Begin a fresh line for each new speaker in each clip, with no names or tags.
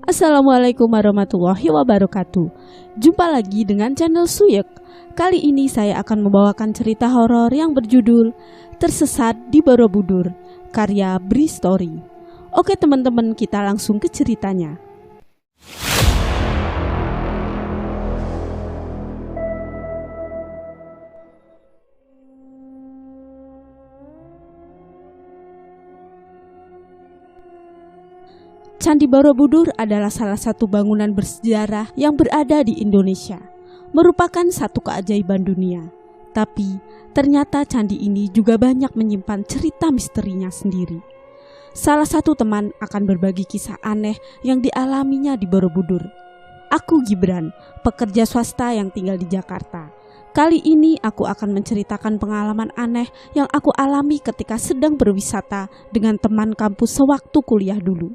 Assalamualaikum warahmatullahi wabarakatuh. Jumpa lagi dengan channel Suyek. Kali ini saya akan membawakan cerita horor yang berjudul Tersesat di Borobudur, karya Bri Story. Oke teman-teman, kita langsung ke ceritanya. Candi Borobudur adalah salah satu bangunan bersejarah yang berada di Indonesia, merupakan satu keajaiban dunia. Tapi ternyata candi ini juga banyak menyimpan cerita misterinya sendiri. Salah satu teman akan berbagi kisah aneh yang dialaminya di Borobudur. Aku Gibran, pekerja swasta yang tinggal di Jakarta. Kali ini aku akan menceritakan pengalaman aneh yang aku alami ketika sedang berwisata dengan teman kampus sewaktu kuliah dulu.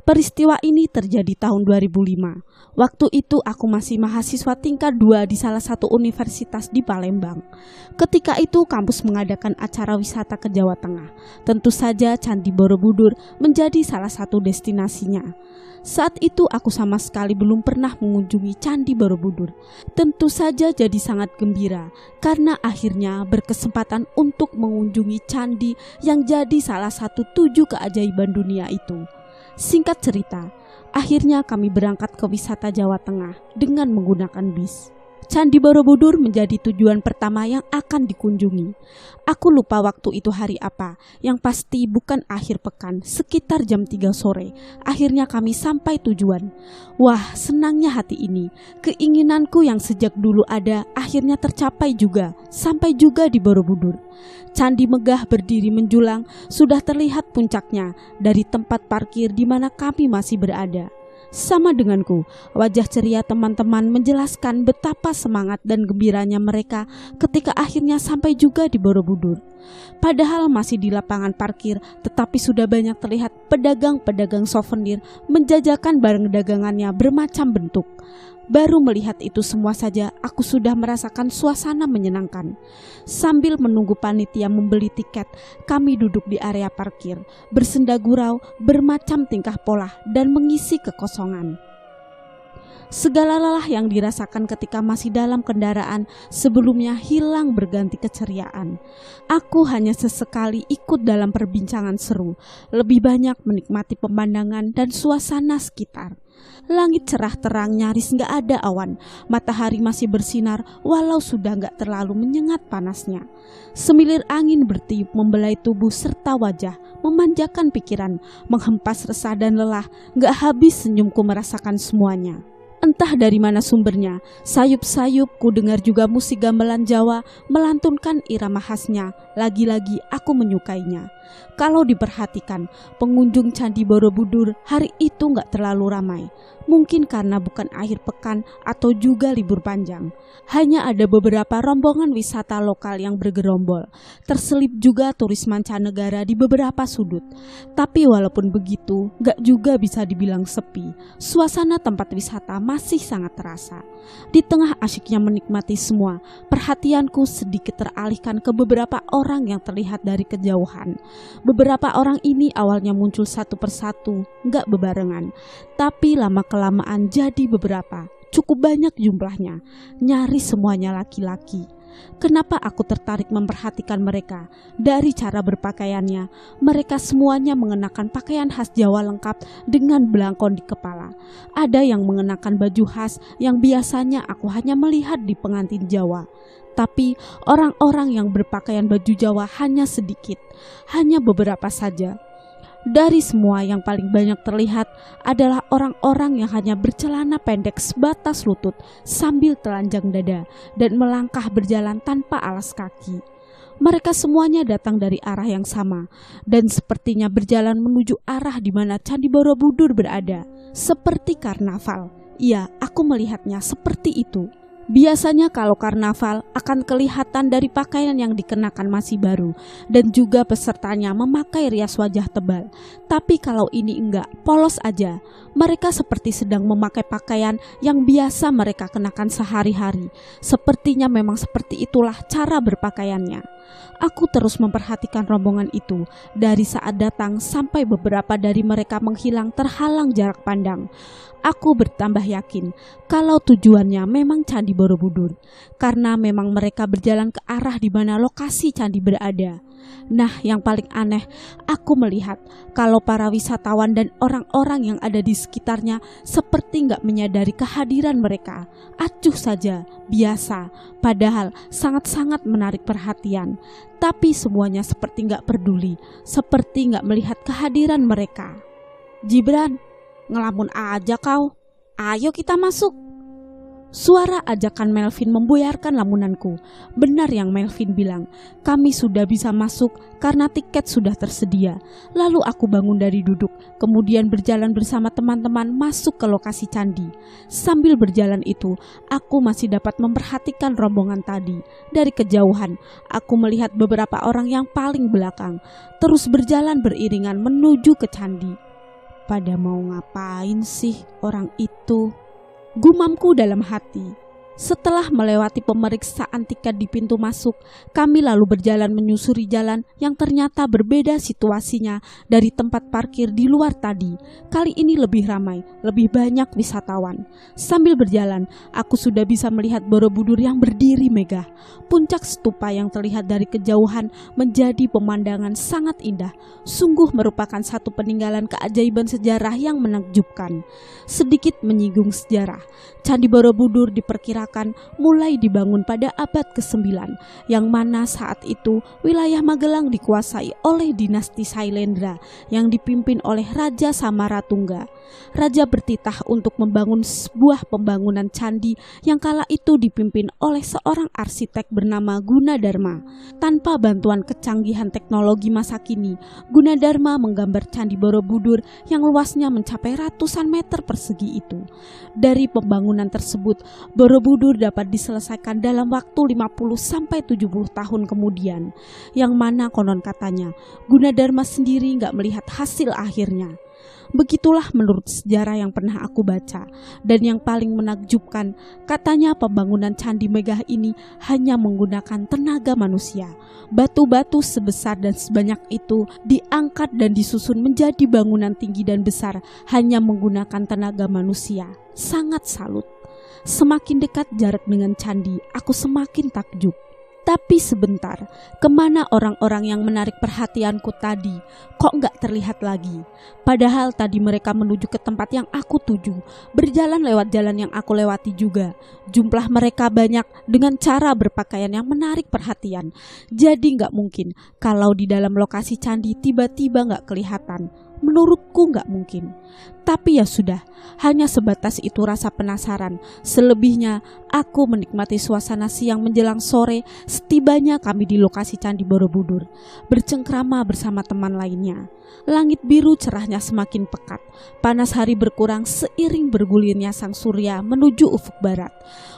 Peristiwa ini terjadi tahun 2005. Waktu itu aku masih mahasiswa tingkat 2 di salah satu universitas di Palembang. Ketika itu kampus mengadakan acara wisata ke Jawa Tengah. Tentu saja Candi Borobudur menjadi salah satu destinasinya. Saat itu aku sama sekali belum pernah mengunjungi Candi Borobudur. Tentu saja jadi sangat gembira karena akhirnya berkesempatan untuk mengunjungi candi yang jadi salah satu 7 keajaiban dunia itu. Singkat cerita, akhirnya kami berangkat ke wisata Jawa Tengah dengan menggunakan bis. Candi Borobudur menjadi tujuan pertama yang akan dikunjungi. Aku lupa waktu itu hari apa, yang pasti bukan akhir pekan, sekitar jam 3 sore. Akhirnya kami sampai tujuan. Wah, senangnya hati ini. Keinginanku yang sejak dulu ada akhirnya tercapai juga, sampai juga di Borobudur. Candi megah berdiri menjulang, sudah terlihat puncaknya dari tempat parkir di mana kami masih berada. Sama denganku, wajah ceria teman-teman menjelaskan betapa semangat dan gembiranya mereka ketika akhirnya sampai juga di Borobudur. Padahal masih di lapangan parkir, tetapi sudah banyak terlihat pedagang-pedagang souvenir menjajakan barang dagangannya bermacam bentuk. Baru melihat itu semua saja, aku sudah merasakan suasana menyenangkan. Sambil menunggu panitia membeli tiket, kami duduk di area parkir, bersenda gurau, bermacam tingkah pola, dan mengisi kekosongan. Segala lelah yang dirasakan ketika masih dalam kendaraan sebelumnya hilang berganti keceriaan. Aku hanya sesekali ikut dalam perbincangan seru, lebih banyak menikmati pemandangan dan suasana sekitar. Langit cerah terang, nyaris gak ada awan. Matahari masih bersinar walau sudah gak terlalu menyengat panasnya. Semilir angin bertiup membelai tubuh serta wajah, memanjakan pikiran, menghempas resah dan lelah. Gak habis senyumku merasakan semuanya. Entah dari mana sumbernya, sayup-sayup ku dengar juga musik gamelan Jawa melantunkan irama khasnya. Lagi-lagi aku menyukainya. Kalau diperhatikan, pengunjung Candi Borobudur hari itu gak terlalu ramai. Mungkin karena bukan akhir pekan atau juga libur panjang. Hanya ada beberapa rombongan wisata lokal yang bergerombol. Terselip juga turis mancanegara di beberapa sudut. Tapi walaupun begitu, gak juga bisa dibilang sepi. Suasana tempat wisata masih sangat terasa. Di tengah asyiknya menikmati semua, perhatianku sedikit teralihkan ke beberapa orang yang terlihat dari kejauhan. Beberapa orang ini awalnya muncul satu persatu, gak bebarengan. Tapi lama-kelamaan jadi beberapa, cukup banyak jumlahnya, nyaris semuanya laki-laki. Kenapa aku tertarik memperhatikan mereka? Dari cara berpakaiannya, mereka semuanya mengenakan pakaian khas Jawa lengkap dengan belangkon di kepala. Ada yang mengenakan baju khas yang biasanya aku hanya melihat di pengantin Jawa. Tapi orang-orang yang berpakaian baju Jawa hanya sedikit, hanya beberapa saja. Dari semua yang paling banyak terlihat adalah orang-orang yang hanya bercelana pendek sebatas lutut sambil telanjang dada dan melangkah berjalan tanpa alas kaki. Mereka semuanya datang dari arah yang sama dan sepertinya berjalan menuju arah di mana Candi Borobudur berada. Seperti karnaval. Iya, aku melihatnya seperti itu. Biasanya kalau karnaval akan kelihatan dari pakaian yang dikenakan masih baru dan juga pesertanya memakai rias wajah tebal. Tapi kalau ini enggak, polos aja. Mereka seperti sedang memakai pakaian yang biasa mereka kenakan sehari-hari. Sepertinya memang seperti itulah cara berpakaiannya. Aku terus memperhatikan rombongan itu dari saat datang sampai beberapa dari mereka menghilang terhalang jarak pandang. Aku bertambah yakin kalau tujuannya memang Candi Borobudur, karena memang mereka berjalan ke arah di mana lokasi candi berada. Nah, yang paling aneh, aku melihat kalau para wisatawan dan orang-orang yang ada di sekitarnya seperti nggak menyadari kehadiran mereka. Acuh saja, biasa, padahal sangat-sangat menarik perhatian. Tapi semuanya seperti nggak peduli, seperti nggak melihat kehadiran mereka. "Gibran, ngelamun aja kau. Ayo kita masuk." Suara ajakan Melvin membuyarkan lamunanku. Benar yang Melvin bilang, kami sudah bisa masuk karena tiket sudah tersedia. Lalu aku bangun dari duduk, kemudian berjalan bersama teman-teman masuk ke lokasi candi. Sambil berjalan itu, aku masih dapat memperhatikan rombongan tadi. Dari kejauhan, aku melihat beberapa orang yang paling belakang, terus berjalan beriringan menuju ke candi. Pada mau ngapain sih orang itu? Gumamku dalam hati. Setelah melewati pemeriksaan tiket di pintu masuk, kami lalu berjalan menyusuri jalan yang ternyata berbeda situasinya dari tempat parkir di luar tadi. Kali ini lebih ramai, lebih banyak wisatawan. Sambil berjalan, aku sudah bisa melihat Borobudur yang berdiri megah. Puncak stupa yang terlihat dari kejauhan menjadi pemandangan sangat indah. Sungguh merupakan satu peninggalan keajaiban sejarah yang menakjubkan. Sedikit menyinggung sejarah, Candi Borobudur diperkirakan mulai dibangun pada abad ke-9, yang mana saat itu wilayah Magelang dikuasai oleh dinasti Sailendra yang dipimpin oleh Raja Samaratungga. Raja bertitah untuk membangun sebuah pembangunan candi yang kala itu dipimpin oleh seorang arsitek bernama Gunadarma. Tanpa bantuan kecanggihan teknologi masa kini, Gunadarma menggambar Candi Borobudur yang luasnya mencapai ratusan meter persegi itu. Dari pembangunan tersebut, Borobudur dapat diselesaikan dalam waktu 50-70 tahun kemudian, yang mana konon katanya Gunadarma sendiri nggak melihat hasil akhirnya. Begitulah menurut sejarah yang pernah aku baca. Dan yang paling menakjubkan, katanya pembangunan candi megah ini hanya menggunakan tenaga manusia. Batu-batu sebesar dan sebanyak itu diangkat dan disusun menjadi bangunan tinggi dan besar hanya menggunakan tenaga manusia. Sangat salut. Semakin dekat jarak dengan candi, aku semakin takjub. Tapi sebentar, kemana orang-orang yang menarik perhatianku tadi? Kok nggak terlihat lagi? Padahal tadi mereka menuju ke tempat yang aku tuju, berjalan lewat jalan yang aku lewati juga. Jumlah mereka banyak dengan cara berpakaian yang menarik perhatian. Jadi nggak mungkin kalau di dalam lokasi candi tiba-tiba nggak kelihatan. Menurutku nggak mungkin. Tapi ya sudah, hanya sebatas itu rasa penasaran. Selebihnya, aku menikmati suasana siang menjelang sore setibanya kami di lokasi Candi Borobudur, bercengkrama bersama teman lainnya. Langit biru cerahnya semakin pekat. Panas hari berkurang seiring bergulirnya sang surya menuju ufuk barat.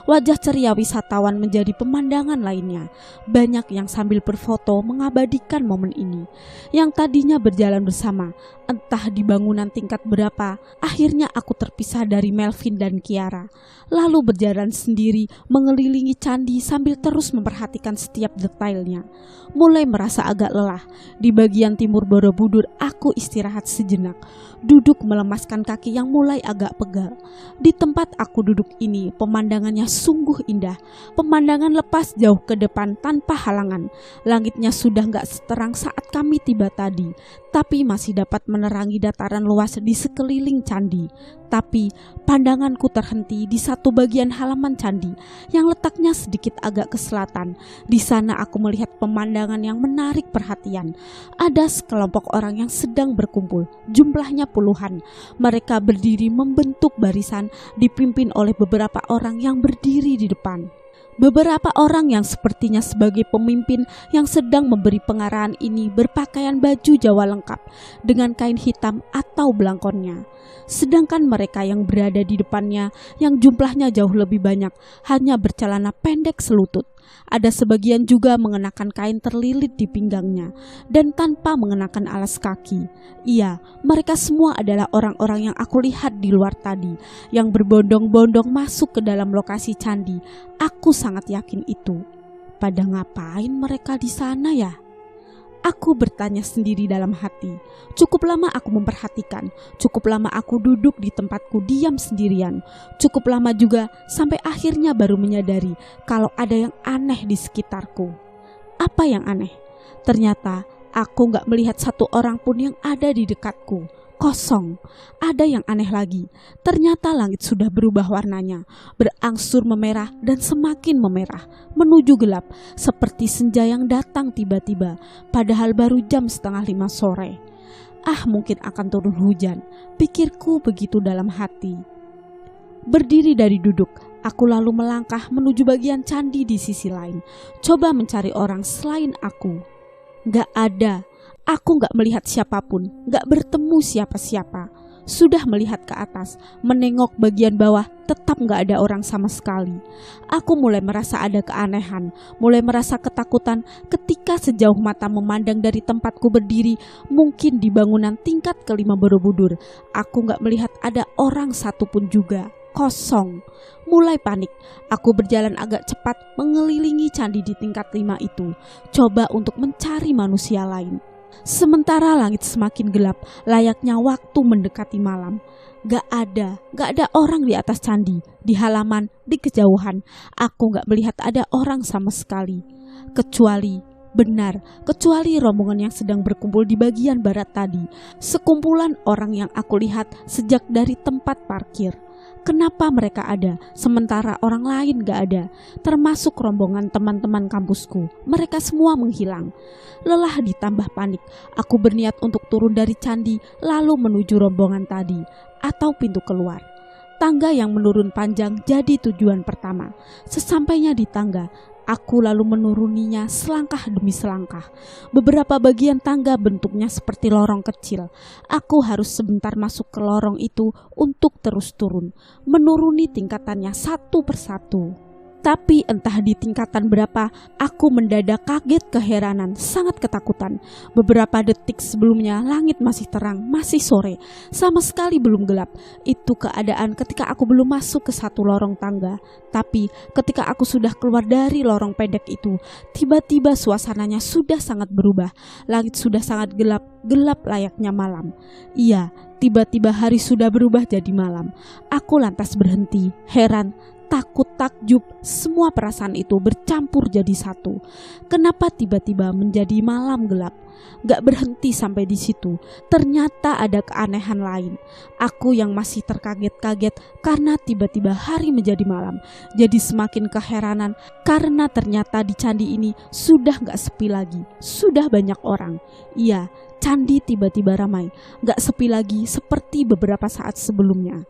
Wajah ceria wisatawan menjadi pemandangan lainnya. Banyak yang sambil berfoto mengabadikan momen ini. Yang tadinya berjalan bersama, entah di bangunan tingkat berapa, akhirnya aku terpisah dari Melvin dan Kiara. Lalu berjalan sendiri mengelilingi candi sambil terus memperhatikan setiap detailnya. Mulai merasa agak lelah. Di bagian timur Borobudur aku istirahat sejenak, duduk melemaskan kaki yang mulai agak pegal. Di tempat aku duduk ini pemandangannya sungguh indah. Pemandangan lepas jauh ke depan tanpa halangan. Langitnya sudah gak seterang saat kami tiba tadi, tapi masih dapat menerangi dataran luas di sekeliling candi. Tapi pandanganku terhenti di satu bagian halaman candi yang letaknya sedikit agak ke selatan. Di sana aku melihat pemandangan yang menarik perhatian. Ada sekelompok orang yang sedang berkumpul, jumlahnya puluhan. Mereka berdiri membentuk barisan dipimpin oleh beberapa orang yang berdiri di depan. Beberapa orang yang sepertinya sebagai pemimpin yang sedang memberi pengarahan ini berpakaian baju Jawa lengkap dengan kain hitam atau belangkonnya. Sedangkan mereka yang berada di depannya yang jumlahnya jauh lebih banyak hanya bercelana pendek selutut. Ada sebagian juga mengenakan kain terlilit di pinggangnya dan tanpa mengenakan alas kaki. Iya, mereka semua adalah orang-orang yang aku lihat di luar tadi, yang berbondong-bondong masuk ke dalam lokasi candi. Aku sangat yakin itu. Pada ngapain mereka di sana ya? Aku bertanya sendiri dalam hati. Cukup lama aku memperhatikan, cukup lama aku duduk di tempatku diam sendirian. Cukup lama juga sampai akhirnya baru menyadari kalau ada yang aneh di sekitarku. Apa yang aneh? Ternyata aku gak melihat satu orang pun yang ada di dekatku. Kosong. Ada yang aneh lagi. Ternyata langit sudah berubah warnanya, berangsur memerah dan semakin memerah, menuju gelap, seperti senja yang datang tiba-tiba, padahal baru jam 4:30 sore. Mungkin akan turun hujan, pikirku begitu dalam hati. Berdiri dari duduk, aku lalu melangkah menuju bagian candi di sisi lain, coba mencari orang selain aku. Gak ada. Aku gak melihat siapapun, gak bertemu siapa-siapa. Sudah melihat ke atas, menengok bagian bawah, tetap gak ada orang sama sekali. Aku mulai merasa ada keanehan, mulai merasa ketakutan ketika sejauh mata memandang dari tempatku berdiri, mungkin di bangunan tingkat ke-5 Borobudur. Aku gak melihat ada orang satupun juga. Kosong. Mulai panik, aku berjalan agak cepat mengelilingi candi di tingkat 5 itu, coba untuk mencari manusia lain. Sementara langit semakin gelap, layaknya waktu mendekati malam. Gak ada orang di atas candi, di halaman, di kejauhan. Aku gak melihat ada orang sama sekali. Kecuali rombongan yang sedang berkumpul di bagian barat tadi. Sekumpulan orang yang aku lihat sejak dari tempat parkir. Kenapa mereka ada, sementara orang lain gak ada, termasuk rombongan teman-teman kampusku. Mereka semua menghilang. Lelah ditambah panik, aku berniat untuk turun dari candi lalu menuju rombongan tadi, atau pintu keluar. Tangga yang menurun panjang jadi tujuan pertama. Sesampainya di tangga, aku lalu menuruninya selangkah demi selangkah. Beberapa bagian tangga bentuknya seperti lorong kecil. Aku harus sebentar masuk ke lorong itu untuk terus turun, menuruni tingkatannya satu persatu. Tapi entah di tingkatan berapa, aku mendadak kaget keheranan, sangat ketakutan. Beberapa detik sebelumnya langit masih terang, masih sore, sama sekali belum gelap. Itu keadaan ketika aku belum masuk ke satu lorong tangga. Tapi ketika aku sudah keluar dari lorong pendek itu, tiba-tiba suasananya sudah sangat berubah. Langit sudah sangat gelap, gelap layaknya malam. Iya, tiba-tiba hari sudah berubah jadi malam. Aku lantas berhenti, heran, takut, takjub, semua perasaan itu bercampur jadi satu. Kenapa tiba-tiba menjadi malam gelap? Gak berhenti sampai di situ. Ternyata ada keanehan lain. Aku yang masih terkaget-kaget karena tiba-tiba hari menjadi malam, jadi semakin keheranan karena ternyata di candi ini sudah gak sepi lagi. Sudah banyak orang. Iya, candi tiba-tiba ramai. Gak sepi lagi seperti beberapa saat sebelumnya.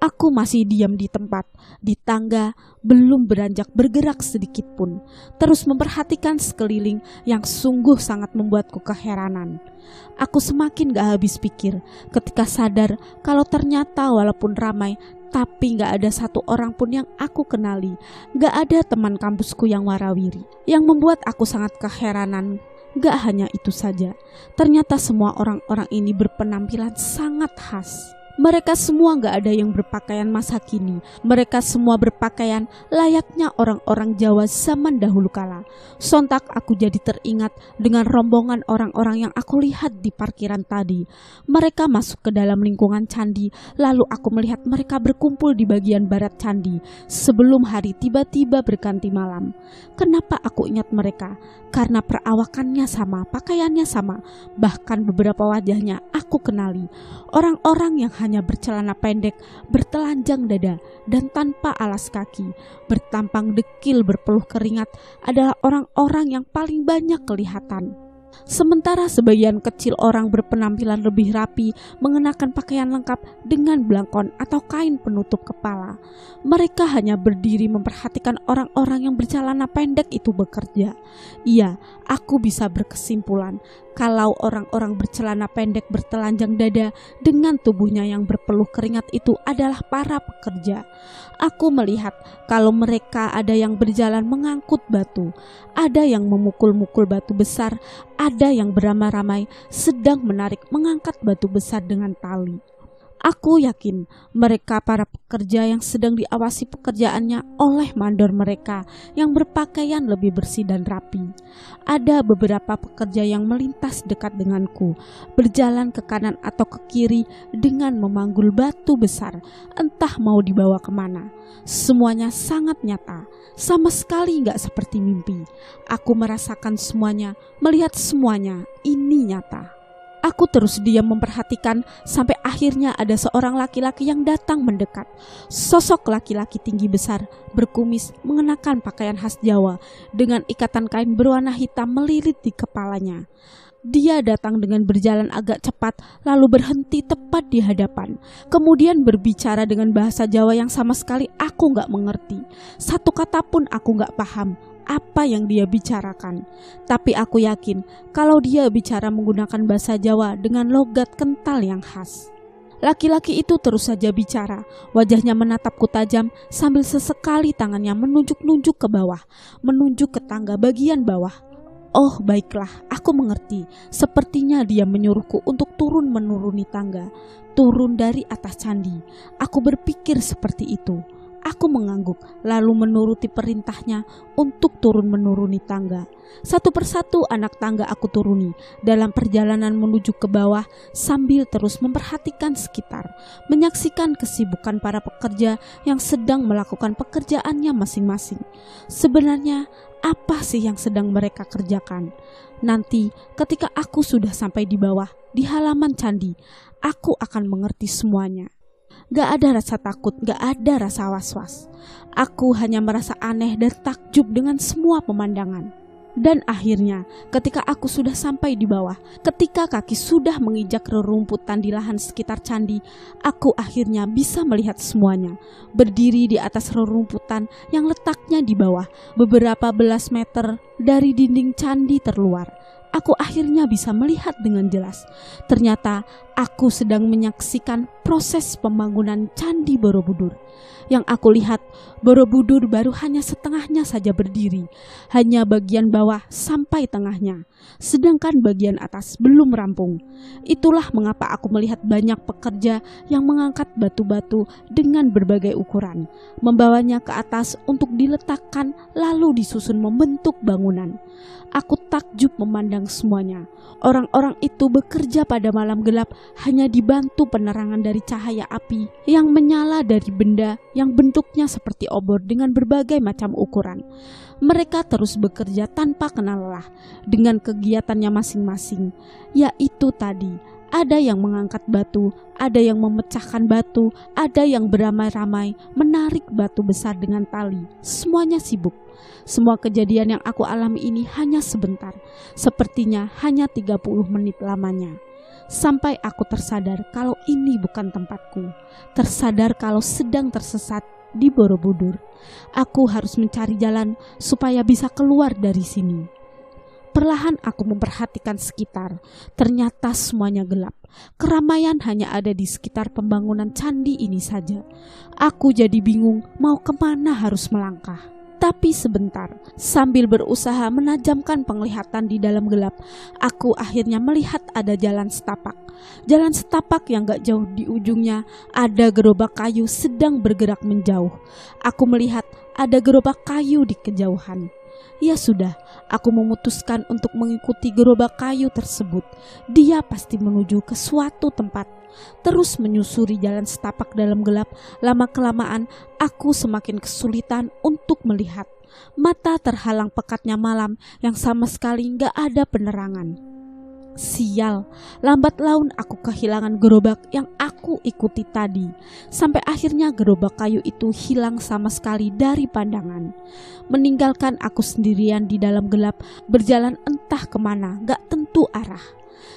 Aku masih diam di tempat, di tangga, belum beranjak bergerak sedikit pun. Terus memperhatikan sekeliling yang sungguh sangat membuatku keheranan. Aku semakin gak habis pikir ketika sadar kalau ternyata walaupun ramai, tapi gak ada satu orang pun yang aku kenali. Gak ada teman kampusku yang warawiri. Yang membuat aku sangat keheranan. Gak hanya itu saja, ternyata semua orang-orang ini berpenampilan sangat khas. Mereka semua gak ada yang berpakaian masa kini. Mereka semua berpakaian layaknya orang-orang Jawa zaman dahulu kala. Sontak aku jadi teringat dengan rombongan orang-orang yang aku lihat di parkiran tadi. Mereka masuk ke dalam lingkungan candi, lalu aku melihat mereka berkumpul di bagian barat candi sebelum hari tiba-tiba berganti malam. Kenapa aku ingat mereka? Karena perawakannya sama, pakaiannya sama, bahkan beberapa wajahnya aku kenali. Orang-orang yang hanya bercelana pendek, bertelanjang dada, dan tanpa alas kaki, bertampang dekil berpeluh keringat adalah orang-orang yang paling banyak kelihatan. Sementara sebagian kecil orang berpenampilan lebih rapi, mengenakan pakaian lengkap dengan belangkon atau kain penutup kepala. Mereka hanya berdiri memperhatikan orang-orang yang bercelana pendek itu bekerja. Iya, aku bisa berkesimpulan kalau orang-orang bercelana pendek bertelanjang dada dengan tubuhnya yang berpeluh keringat itu adalah para pekerja. Aku melihat kalau mereka ada yang berjalan mengangkut batu, ada yang memukul-mukul batu besar, ada yang beramai-ramai sedang menarik mengangkat batu besar dengan tali. Aku yakin mereka para pekerja yang sedang diawasi pekerjaannya oleh mandor mereka yang berpakaian lebih bersih dan rapi. Ada beberapa pekerja yang melintas dekat denganku, berjalan ke kanan atau ke kiri dengan memanggul batu besar, entah mau dibawa kemana. Semuanya sangat nyata, sama sekali gak seperti mimpi. Aku merasakan semuanya, melihat semuanya, ini nyata. Aku terus diam memperhatikan sampai akhirnya ada seorang laki-laki yang datang mendekat. Sosok laki-laki tinggi besar, berkumis, mengenakan pakaian khas Jawa dengan ikatan kain berwarna hitam melilit di kepalanya. Dia datang dengan berjalan agak cepat lalu berhenti tepat di hadapan. Kemudian berbicara dengan bahasa Jawa yang sama sekali aku gak mengerti. Satu kata pun aku gak paham apa yang dia bicarakan. Tapi aku yakin kalau dia bicara menggunakan bahasa Jawa dengan logat kental yang khas. Laki-laki itu terus saja bicara, wajahnya menatapku tajam sambil sesekali tangannya menunjuk-nunjuk ke bawah, menunjuk ke tangga bagian bawah. Oh baiklah, aku mengerti. Sepertinya dia menyuruhku untuk turun menuruni tangga, turun dari atas candi. Aku berpikir seperti itu. Aku mengangguk lalu menuruti perintahnya untuk turun menuruni tangga. Satu persatu anak tangga aku turuni dalam perjalanan menuju ke bawah sambil terus memperhatikan sekitar, menyaksikan kesibukan para pekerja yang sedang melakukan pekerjaannya masing-masing. Sebenarnya apa sih yang sedang mereka kerjakan? Nanti ketika aku sudah sampai di bawah, di halaman candi, aku akan mengerti semuanya. Gak ada rasa takut, gak ada rasa was-was. Aku hanya merasa aneh dan takjub dengan semua pemandangan. Dan akhirnya ketika aku sudah sampai di bawah, ketika kaki sudah menginjak rerumputan di lahan sekitar candi, aku akhirnya bisa melihat semuanya. Berdiri di atas rerumputan yang letaknya di bawah beberapa belas meter dari dinding candi terluar, aku akhirnya bisa melihat dengan jelas. Ternyata aku sedang menyaksikan proses pembangunan Candi Borobudur. Yang aku lihat, Borobudur baru hanya setengahnya saja berdiri, hanya bagian bawah sampai tengahnya, sedangkan bagian atas belum rampung. Itulah mengapa aku melihat banyak pekerja yang mengangkat batu-batu dengan berbagai ukuran, membawanya ke atas untuk diletakkan lalu disusun membentuk bangunan. Aku takjub memandang semuanya. Orang-orang itu bekerja pada malam gelap hanya dibantu penerangan dari cahaya api yang menyala dari benda yang bentuknya seperti obor dengan berbagai macam ukuran. Mereka terus bekerja tanpa kenal lelah dengan kegiatannya masing-masing, yaitu tadi ada yang mengangkat batu, ada yang memecahkan batu, ada yang beramai-ramai menarik batu besar dengan tali. Semuanya sibuk. Semua kejadian yang aku alami ini hanya sebentar, sepertinya hanya 30 menit lamanya. Sampai aku tersadar kalau ini bukan tempatku, tersadar kalau sedang tersesat di Borobudur. Aku harus mencari jalan supaya bisa keluar dari sini. Perlahan aku memperhatikan sekitar. Ternyata semuanya gelap. Keramaian hanya ada di sekitar pembangunan candi ini saja. Aku jadi bingung mau kemana harus melangkah. Tapi sebentar, sambil berusaha menajamkan penglihatan di dalam gelap, aku akhirnya melihat ada jalan setapak. Jalan setapak yang gak jauh di ujungnya ada gerobak kayu sedang bergerak menjauh. Aku melihat ada gerobak kayu di kejauhan. Ya sudah, aku memutuskan untuk mengikuti gerobak kayu tersebut. Dia pasti menuju ke suatu tempat. Terus menyusuri jalan setapak dalam gelap, lama-kelamaan aku semakin kesulitan untuk melihat. Mata terhalang pekatnya malam yang sama sekali gak ada penerangan. Sial, lambat laun aku kehilangan gerobak yang aku ikuti tadi. Sampai akhirnya gerobak kayu itu hilang sama sekali dari pandangan, meninggalkan aku sendirian di dalam gelap, berjalan entah kemana, gak tentu arah.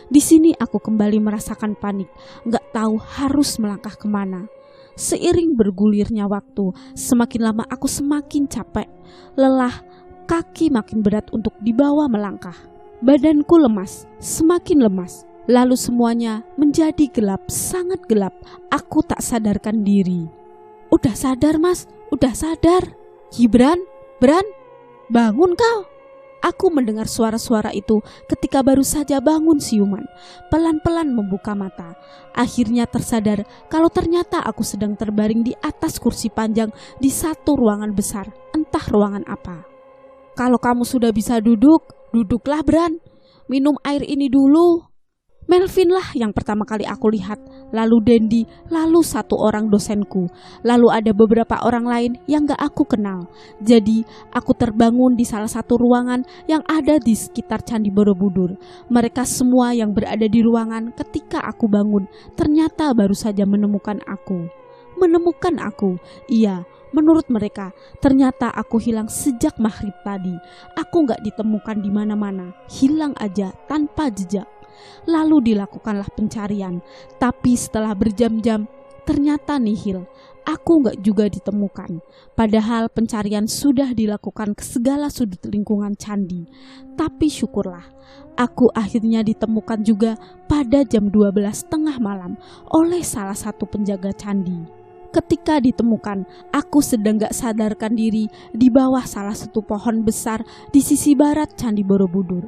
Di sini aku kembali merasakan panik, gak tahu harus melangkah kemana. Seiring bergulirnya waktu, semakin lama aku semakin capek, lelah, kaki makin berat untuk dibawa melangkah. Badanku lemas, semakin lemas. Lalu semuanya menjadi gelap, sangat gelap. Aku tak sadarkan diri. Udah sadar mas, udah sadar. Gibran, Bran, bangun kau. Aku mendengar suara-suara itu ketika baru saja bangun siuman, pelan-pelan membuka mata. Akhirnya tersadar kalau ternyata aku sedang terbaring di atas kursi panjang di satu ruangan besar, entah ruangan apa. Kalau kamu sudah bisa duduk, duduklah Bran. Minum air ini dulu. Melvin lah yang pertama kali aku lihat, lalu Dendi, lalu satu orang dosenku, lalu ada beberapa orang lain yang gak aku kenal. Jadi aku terbangun di salah satu ruangan yang ada di sekitar Candi Borobudur. Mereka semua yang berada di ruangan ketika aku bangun ternyata baru saja menemukan aku. Menemukan aku, iya. Menurut mereka, ternyata aku hilang sejak maghrib tadi. Aku gak ditemukan di mana-mana, hilang aja tanpa jejak. Lalu dilakukanlah pencarian, tapi setelah berjam-jam ternyata nihil. Aku gak juga ditemukan. Padahal pencarian sudah dilakukan ke segala sudut lingkungan candi. Tapi syukurlah, aku akhirnya ditemukan juga pada jam 12:30 malam oleh salah satu penjaga candi. Ketika ditemukan, aku sedang gak sadarkan diri di bawah salah satu pohon besar di sisi barat Candi Borobudur.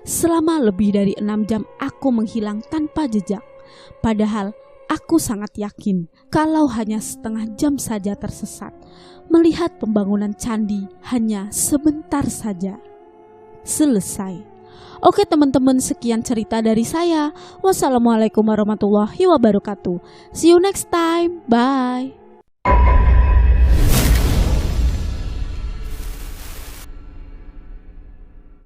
Selama lebih dari 6 jam aku menghilang tanpa jejak. Padahal aku sangat yakin kalau hanya setengah jam saja tersesat. Melihat pembangunan candi hanya sebentar saja. Selesai. Oke teman-teman, sekian cerita dari saya. Wassalamualaikum warahmatullahi wabarakatuh. See you next time. Bye.